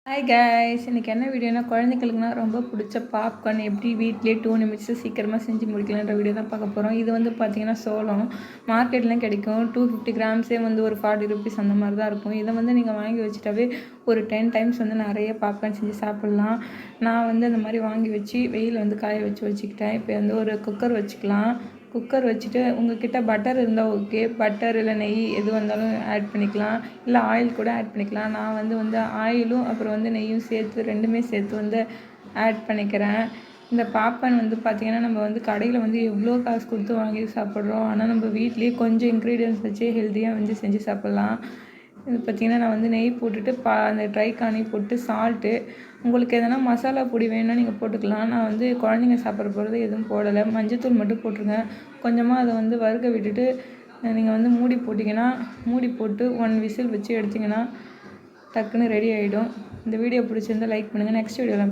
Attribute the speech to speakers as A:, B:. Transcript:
A: Hi guys, இன்றைக்கி என்ன வீடியோனா குழந்தைங்களுக்குனா ரொம்ப பிடிச்ச பாப்கார்ன் எப்படி வீட்டிலே 2 நிமிட்ஸு சீக்கிரமாக செஞ்சு முடிக்கலான்ற வீடியோ தான் பார்க்க போகிறோம். இது வந்து பார்த்திங்கன்னா சோளம் மார்க்கெட்லாம் கிடைக்கும். 250 கிராம்ஸே வந்து ஒரு 40 ருபீஸ் அந்த மாதிரி தான் இருக்கும். இதை வந்து நீங்கள் வாங்கி வச்சுட்டாவே ஒரு 10 டைம்ஸ் வந்து நிறைய பாப்கார்ன் செஞ்சு சாப்பிட்லாம். நான் வந்து அந்த மாதிரி வாங்கி வச்சு வெயில் வந்து காய வச்சுக்கிட்டேன். இப்போ வந்து ஒரு குக்கர் வச்சுக்கலாம். குக்கர் வச்சுட்டு உங்கள்கிட்ட பட்டர் இருந்தால் ஓகே, பட்டர் இல்லை நெய் எது வந்தாலும் ஆட் பண்ணிக்கலாம், இல்லை ஆயில் கூட ஆட் பண்ணிக்கலாம். நான் வந்து ஆயிலும் அப்புறம் வந்து நெய்யும் சேர்த்து ரெண்டுமே சேர்த்து வந்து ஆட் பண்ணிக்கிறேன். இந்த பாப்கார்ன் வந்து பார்த்திங்கன்னா நம்ம வந்து கடையில் வந்து எவ்வளோ காசு கொடுத்து வாங்கி சாப்பிட்றோம். ஆனால் நம்ம வீட்லேயே கொஞ்சம் இன்க்ரீடியன்ஸ் வச்சு ஹெல்த்தியாக வந்து செஞ்சு சாப்பிட்லாம். இது பார்த்திங்கன்னா நான் வந்து நெய் போட்டுட்டு அந்த ட்ரை காணி போட்டு சால்ட்டு, உங்களுக்கு எதனா மசாலா பொடி வேணும்னா நீங்கள் போட்டுக்கலாம். நான் வந்து குழந்தைங்க சாப்பிட்ற போகிறது எதுவும் போடலை, மஞ்சத்தூள் மட்டும் போட்டிருங்க. கொஞ்சமாக அதை வந்து வறுக்க விட்டுட்டு நீங்கள் வந்து மூடி போட்டு 1 விசில் வச்சு எடுத்திங்கன்னா டக்குன்னு ரெடி ஆகிடும். இந்த வீடியோ பிடிச்சிருந்தால் லைக் பண்ணுங்கள். நெக்ஸ்ட் வீடியோவில்